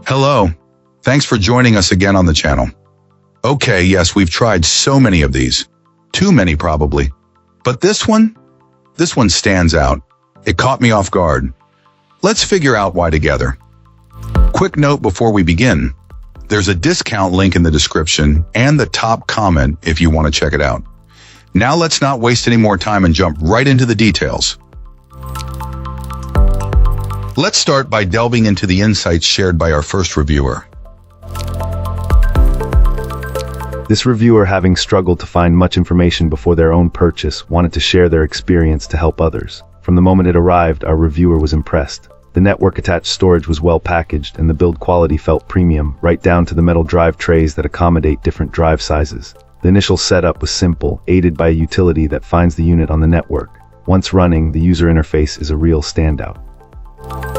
Hello. Thanks for joining us again on the channel. Okay, yes, we've tried so many of these. Too many probably. But this one stands out. It caught me off guard. Let's figure out why together. Quick note before we begin. There's a discount link in the description and the top comment if you want to check it out. Now let's not waste any more time and jump right into the details. Let's start by delving into the insights shared by our first reviewer. This reviewer, having struggled to find much information before their own purchase, wanted to share their experience to help others. From the moment it arrived, our reviewer was impressed. The network-attached storage was well packaged, and the build quality felt premium, right down to the metal drive trays that accommodate different drive sizes. The initial setup was simple, aided by a utility that finds the unit on the network. Once running, the user interface is a real standout.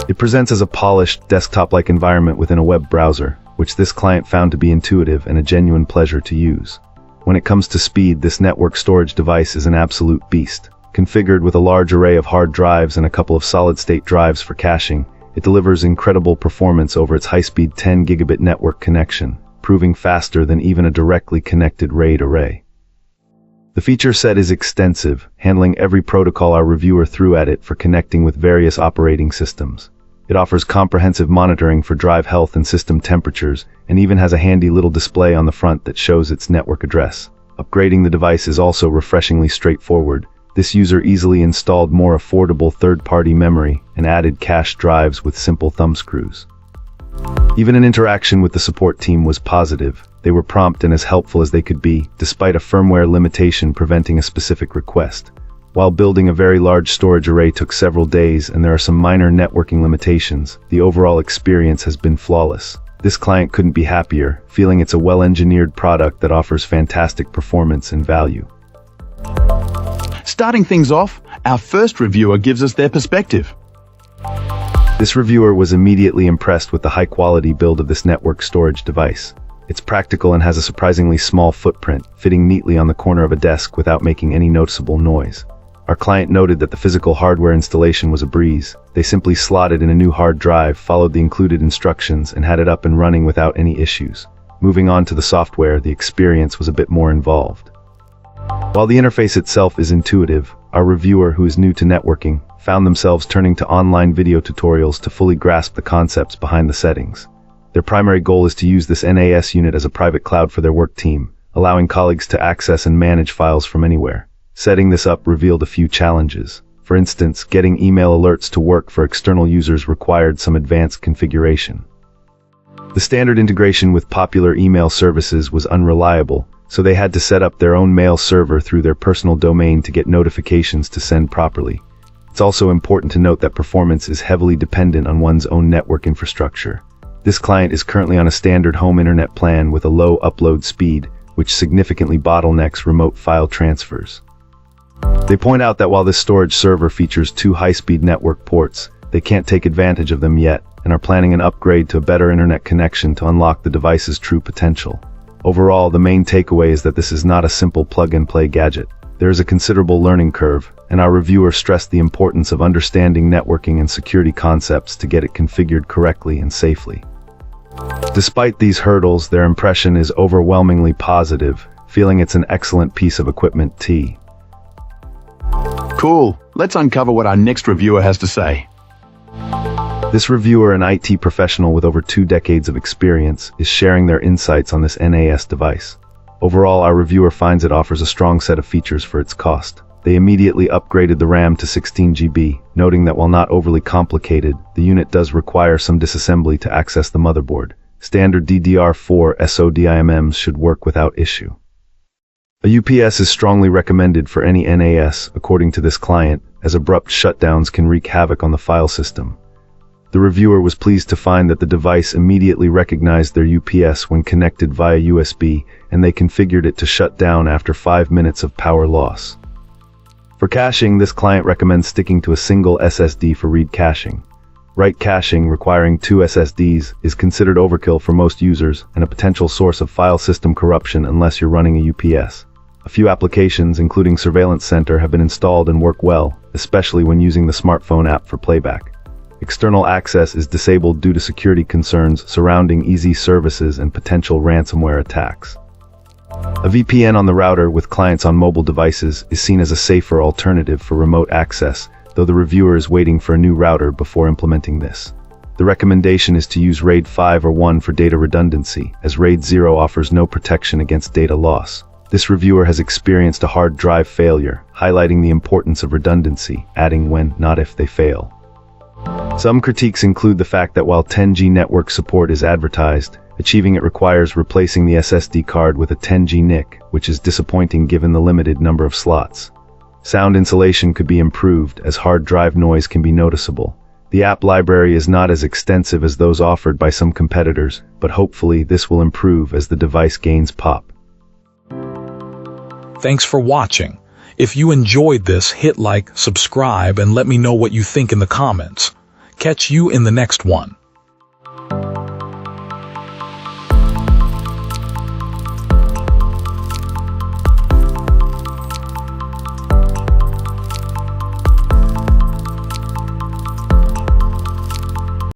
It presents as a polished, desktop-like environment within a web browser, which this client found to be intuitive and a genuine pleasure to use. When it comes to speed, this network storage device is an absolute beast. Configured with a large array of hard drives and a couple of solid-state drives for caching, it delivers incredible performance over its high-speed 10 gigabit network connection, proving faster than even a directly connected RAID array. The feature set is extensive, handling every protocol our reviewer threw at it for connecting with various operating systems. It offers comprehensive monitoring for drive health and system temperatures, and even has a handy little display on the front that shows its network address. Upgrading the device is also refreshingly straightforward. This user easily installed more affordable third-party memory and added cache drives with simple thumbscrews. Even an interaction with the support team was positive. They were prompt and as helpful as they could be, despite a firmware limitation preventing a specific request. While building a very large storage array took several days and there are some minor networking limitations, the overall experience has been flawless. This client couldn't be happier, feeling it's a well-engineered product that offers fantastic performance and value. Starting things off, our first reviewer gives us their perspective. This reviewer was immediately impressed with the high-quality build of this network storage device. It's practical and has a surprisingly small footprint, fitting neatly on the corner of a desk without making any noticeable noise. Our client noted that the physical hardware installation was a breeze. They simply slotted in a new hard drive, followed the included instructions, and had it up and running without any issues. Moving on to the software, the experience was a bit more involved. While the interface itself is intuitive, our reviewer, who is new to networking, found themselves turning to online video tutorials to fully grasp the concepts behind the settings. Their primary goal is to use this NAS unit as a private cloud for their work team, allowing colleagues to access and manage files from anywhere. Setting this up revealed a few challenges. For instance, getting email alerts to work for external users required some advanced configuration. The standard integration with popular email services was unreliable, so they had to set up their own mail server through their personal domain to get notifications to send properly. It's also important to note that performance is heavily dependent on one's own network infrastructure. This client is currently on a standard home internet plan with a low upload speed, which significantly bottlenecks remote file transfers. They point out that while this storage server features 2 high-speed network ports, they can't take advantage of them yet and are planning an upgrade to a better internet connection to unlock the device's true potential. Overall, the main takeaway is that this is not a simple plug-and-play gadget. There is a considerable learning curve, and our reviewer stressed the importance of understanding networking and security concepts to get it configured correctly and safely. Despite these hurdles, their impression is overwhelmingly positive, feeling it's an excellent piece of equipment. Cool. Let's uncover what our next reviewer has to say. This reviewer, an IT professional with over 2 decades of experience, is sharing their insights on this NAS device. Overall, our reviewer finds it offers a strong set of features for its cost. They immediately upgraded the RAM to 16 GB, noting that while not overly complicated, the unit does require some disassembly to access the motherboard. Standard DDR4 SODIMMs should work without issue. A UPS is strongly recommended for any NAS, according to this client, as abrupt shutdowns can wreak havoc on the file system. The reviewer was pleased to find that the device immediately recognized their UPS when connected via USB, and they configured it to shut down after 5 minutes of power loss. For caching, this client recommends sticking to a single SSD for read caching. Write caching, requiring 2 SSDs, is considered overkill for most users and a potential source of file system corruption unless you're running a UPS. A few applications, including Surveillance Center, have been installed and work well, especially when using the smartphone app for playback. External access is disabled due to security concerns surrounding easy services and potential ransomware attacks. A VPN on the router with clients on mobile devices is seen as a safer alternative for remote access, though the reviewer is waiting for a new router before implementing this. The recommendation is to use RAID 5 or 1 for data redundancy, as RAID 0 offers no protection against data loss. This reviewer has experienced a hard drive failure, highlighting the importance of redundancy, adding when, not if they fail. Some critiques include the fact that while 10G network support is advertised, achieving it requires replacing the SSD card with a 10G NIC, which is disappointing given the limited number of slots. Sound insulation could be improved, as hard drive noise can be noticeable. The app library is not as extensive as those offered by some competitors, but hopefully this will improve as the device gains pop. Thanks for watching. If you enjoyed this, hit like, subscribe, and let me know what you think in the comments. Catch you in the next one.